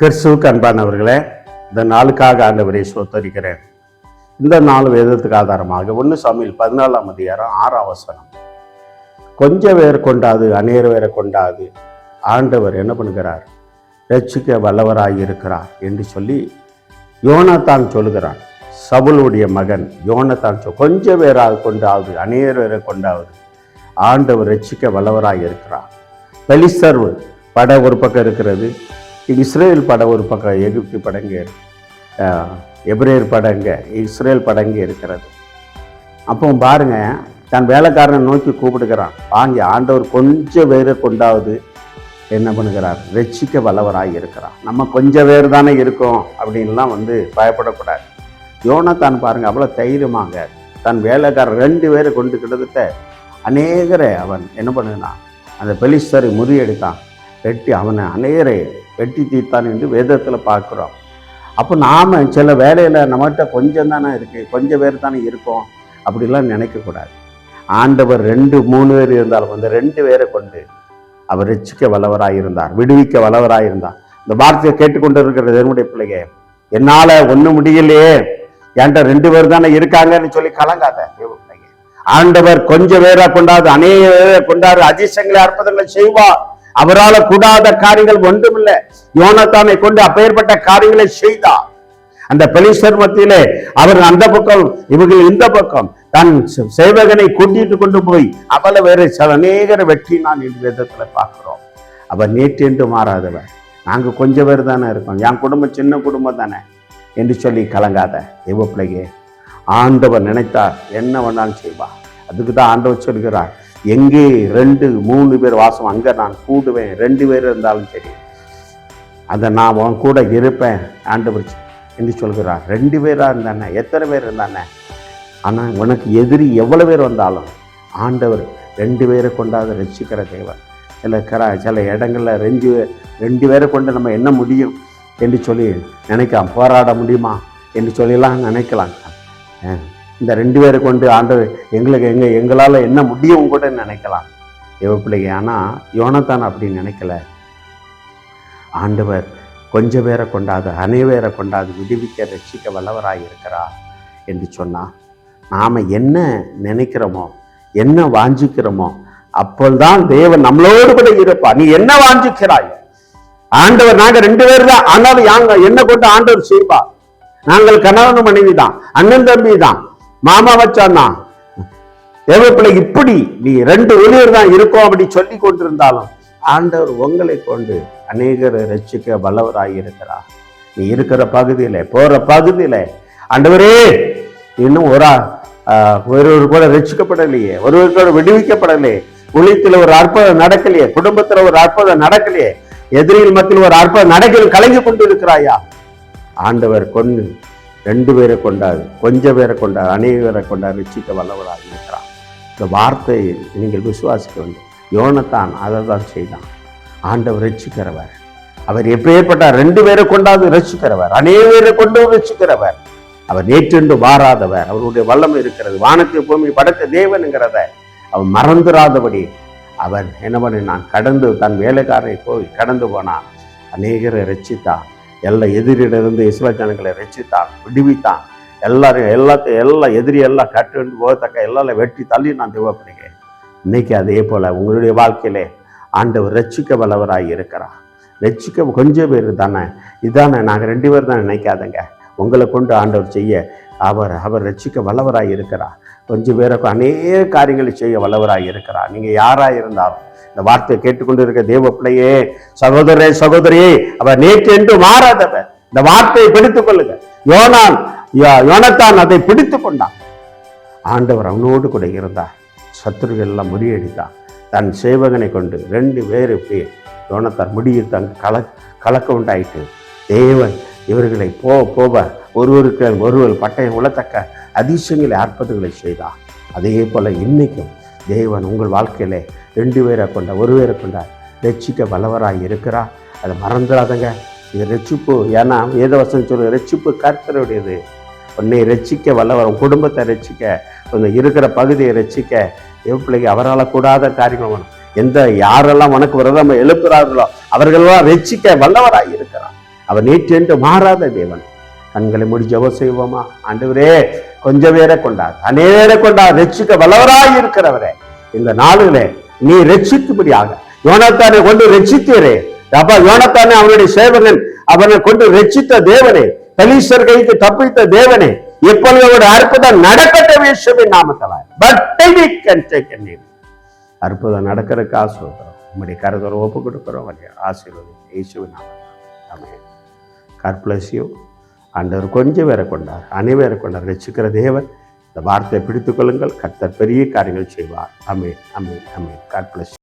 கிறிஸ்துவுக்கு அன்பானவர்களே, இந்த நாளுக்காக ஆண்டவரை ஸ்தோத்தரிக்கிறேன். இந்த நாள் வேதத்துக்கு ஆதாரமாக 1 சாமுவேல் 14ஆம் அதிகாரம் 6ஆம் வசனம். கொஞ்சம் பேர் கொண்டாது அநேக பேரை கொண்டாது ஆண்டவர் என்ன பண்ணுகிறார்? ரட்சிக்க வல்லவராய் இருக்கிறார் என்று சொல்லி யோனத்தான் சொல்லுகிறான். சவுலுடைய மகன் யோனத்தான் கொஞ்சம் பேராக கொண்டாவது அநேக பேரை கொண்டாவது ஆண்டவர் ரட்சிக்க வல்லவராய் இருக்கிறார். பெலிஸ்தர் படை ஒரு பக்கம் இருக்கிறது, இஸ்ரேல் படை ஒரு பக்கம், எகிப்து படங்க, எபிரேயர் படங்க, இஸ்ரேல் படங்க இருக்கிறது. அப்போ பாருங்க, தன் வேலைக்காரனை நோக்கி கூப்பிடுகிறான். வாங்கி ஆண்டவர் கொஞ்சம் பேரை கொண்டாவது என்ன பண்ணுகிறார்? ரட்சிக்க வல்லவராய் இருக்கிறார். நம்ம கொஞ்சம் பேர் தானே இருக்கோம் அப்படின்லாம் பயப்படக்கூடாது. யோனத்தான் பாருங்க, அவ்வளோ தைரியமாக தன் வேலைக்காரர் 2 பேரை கொண்டு கிட்டத்தட்ட அநேகரை அவன் என்ன பண்ணுனான்? அந்த பெலிஸ்தரை முறியடித்தான், வெட்டி அவனை அநேகரை வெட்டி தீர்த்தான் என்று வேதத்தில் பார்க்குறோம். அப்போ நாம் சில வேலையில் நம்மகிட்ட கொஞ்சம் தானே இருக்குது, கொஞ்சம் பேர் தானே இருக்கோம் அப்படிலாம் நினைக்கக்கூடாது. ஆண்டவர் 2-3 பேர் இருந்தாலும் 2 பேரை கொண்டு அவர் ரட்சிக்க வல்லவராக இருந்தார், விடுவிக்க வல்லவராக இருந்தார். இந்த வார்த்தையை கேட்டுக்கொண்டு இருக்கிற என்னுடைய பிள்ளைங்க, என்னால் ஒன்றும் முடியலையே, என்கிட்ட 2 பேர் தானே இருக்காங்கன்னு சொல்லி கலங்காத. ஆண்டவர் கொஞ்சம் பேரை கொண்டாது அநேக பேரை கொண்டாரு, அதிசயங்களை அற்புதங்களை செய்வார். அவரால் கூடாத காரியங்கள் ஒன்றுமில்லை. யோனத்தானை கொண்டு அப்பேற்பட்ட காரியங்களை செய்தார். அந்த பெலிஸ்தர் மத்தியிலே அவர் அந்த பக்கம், இவர்கள் இந்த பக்கம், தன் சேவகனை கூட்டிட்டு கொண்டு போய் அவளை வேற அநேகரை வெற்றினான் என்று வேதத்துல பார்க்கிறோம். அவர் நேற்று என்று மாறாதவர். நாங்க கொஞ்சம் பேர் தானே இருக்கோம், என் குடும்பம் சின்ன குடும்பம் தானே என்று சொல்லி கலங்காத தெய்வ பிள்ளையே. ஆண்டவர் நினைத்தார் என்ன வேணாலும் செய்வார். அதுக்கு தான் ஆண்டவர் சொல்கிறார், எங்கே 2-3 பேர் வாசம் அங்கே நான் கூடுவேன். 2 பேர் இருந்தாலும் சரி, அதை நான் உன் கூட இருப்பேன் ஆண்டவர் என்று சொல்கிறார். 2 பேராக இருந்தானே, எத்தனை பேர் இருந்தானே, ஆனால் உனக்கு எதிரி எவ்வளோ பேர் வந்தாலும் ஆண்டவர் 2 பேரை கொண்டாது ரட்சிக்கிற தேவன். சில இடங்களில் 2 பேரை கொண்டு நம்ம என்ன முடியும் என்று சொல்லி நினைக்கலாம். போராட முடியுமா என்று சொல்லிலாம் நினைக்கலாம். இந்த 2 பேரை கொண்டு ஆண்டவர் எங்களால் என்ன முடியும் கூட நினைக்கலாம் தேவ பிள்ளைங்க. ஆனால் யோனத்தான் அப்படி நினைக்கல. ஆண்டவர் கொஞ்சம் பேரை கொண்டாது அநேக பேரை கொண்டாது விடுவிக்க ரட்சிக்க வல்லவராக இருக்கிறார் என்று சொன்னால், நாம் என்ன நினைக்கிறோமோ என்ன வாஞ்சிக்கிறோமோ அப்போதான் தேவன் நம்மளோடு கூட இருப்பார். நீ என்ன வாஞ்சிக்கிறாய்? ஆண்டவர் நாங்கள் 2 பேர் தான், ஆனாலும் என்ன கொண்டு ஆண்டவர் செய்வார். நாங்கள் கணவன் மனைவி தான், அண்ணன் தம்பி தான், மாமா வச்சான் தான். தேவப்பிள்ளை இப்படி நீ 2 ஊழியர் தான் இருக்கோம் அப்படி சொல்லி கொண்டிருந்தாலும் ஆண்டவர் உங்களை கொண்டு அநேகரை ரட்சிக்க வல்லவராக இருக்கிறார். நீ இருக்கிற பகுதியில போற பகுதியில ஆண்டவரே, இன்னும் ஒருவர் கூட ரட்சிக்கப்படலையே, ஒருவர் கூட விடுவிக்கப்படலையே, உலகத்துல ஒரு அற்புதம் நடக்கலையே, குடும்பத்துல ஒரு அற்புதம் நடக்கலையே, எதிரிகள் மத்தியில் ஒரு அற்புதம் நடக்கல, கலங்கி கொண்டு இருக்கிறாயா? ஆண்டவர் கொண்டு 2 பேரை கொண்டாது, கொஞ்சம் பேரை கொண்டாது, அநேக பேரை கொண்டாது ரட்சிக்க வல்லவராக இருக்கிறார். இந்த வார்த்தையை நீங்கள் விசுவாசிக்க வேண்டும். யோனத்தான் அதை தான் செய்தான். ஆண்டவர் ரட்சிக்கிறவர். அவர் எப்பேற்பட்டார்? 2 பேரை கொண்டாது ரட்சிக்கிறவர், அநேக பேரை கொண்டு ரட்சிக்கிறவர். அவர் நேற்றென்று மாறாதவர். அவருடைய வல்லமை இருக்கிறது. வானத்தை பூமி படைத்த தேவனுங்கிறத அவர் மறந்துடாதபடி அவர் என்ன பண்ணினான்? தன் வேலைக்காரனை போய் கடந்து போனான், அநேகரை ரட்சித்தான். எல்லா எதிரியிலிருந்து இஸ்ரவேல் ஜனங்களை ரட்சித்தான், விடுவித்தான். எல்லா எதிரியெல்லாம் கட்டு போகத்தக்க எல்லாரும் வெட்டி தள்ளி நான் தேவைப்படுகிறேன். இன்னைக்கு அதே போல உங்களுடைய வாழ்க்கையிலே ஆண்டவர் ரட்சிக்க வல்லவராய் இருக்கிறார். ரட்சிக்க கொஞ்சம் பேர் தானே, இதானே நாங்கள் 2 பேர் தான் நினைக்காதங்க. உங்களை கொண்டு ஆண்டவர் செய்ய அவர் ரட்சிக்க வல்லவராய் இருக்கிறார். கொஞ்சம் பேருக்கு அநேக காரியங்களை செய்ய வல்லவராய் இருக்கிறார். நீங்கள் யாராக இருந்தாலும் இந்த வார்த்தையை கேட்டுக்கொண்டு இருக்க தேவ பிள்ளையே, சகோதரே சகோதரியே, அவர் நேற்று என்று மாறாதவர். இந்த வார்த்தையை பிடித்துக் கொள்ளுங்க. யோனத்தான் அதை பிடித்துக் கொண்டான். ஆண்டவர் அவனோடு கூட இருந்தார். சத்துருகள் எல்லாம் முறியடித்தான். தன் சேவகனை கொண்டு 2 பேருக்கு யோனத்தான் முடியில் தன் கலக்க உண்டாயிட்டு தேவன் இவர்களை போவ ஒருவர் பட்டயம் உளத்தக்க அதிசயங்களை அற்புதங்களை செய்தார். அதே போல இன்னைக்கும் தேவன் உங்கள் வாழ்க்கையில 2 பேரை கொண்ட 1 பேரை கொண்ட ரட்சிக்க வல்லவராய் இருக்கிறார். அதை மறந்துடாதங்க. இது ரட்சிப்பு. ஏன்னா வேதவசனம் சொல்லுங்க, ரட்சிப்பு கர்த்தருடையது. உன்னை ரட்சிக்க வல்லவர், குடும்பத்தை ரட்சிக்க, இருக்கிற பகுதியை ரட்சிக்க பிள்ளைக்கு அவரால் கூடாத காரியங்கள் வேணும். யாரெல்லாம் உனக்கு விரதம் எழுப்புகிறார்களோ அவர்களெல்லாம் ரட்சிக்க வல்லவராய் இருக்கிறார். அவர் நேற்று என்று மாறாத தேவன். கண்களை மூடி ஜெபம் செய்வோமா? ஆண்டவரே, கொஞ்சம் பேரை கொண்டார், அநேகரை கொண்டார், ரட்சிக்க வல்லவராய் இருக்கிறவரே, இந்த நாளிலே நீ ரட்சிக்கும்படியாக யோனத்தானை கொண்டு ரட்சித்தீரே அப்பா. யோனத்தானை அவனுடைய சேவகன் அவனை கொண்டு ரட்சித்த தேவனே, பெலிஸ்தர் கைக்கு தப்பித்த தேவனே, எப்பொழுது ஒரு அற்புதம் நடக்கட்டும் இயேசுவின் நாமத்தினாலே. அற்புதம் நடக்கிறதுக்கு ஆசீர்வாதம் உங்களுடைய கருதரை ஒப்பு கொடுக்கிறோம். ஆசீர்வாதம் இயேசுவின் நாமத்தினாலே. ஆமென். God bless you. ஆண்டவர் கொஞ்சம் பேரை கொண்டார், அனைவரை கொண்டார். ரட்சிக்கிற தேவன். இந்த வார்த்தையை பிடித்துக் கொள்ளுங்கள். கர்த்தர் பெரிய காரியங்கள் செய்வார். ஆமென், ஆமென், ஆமென். God bless you.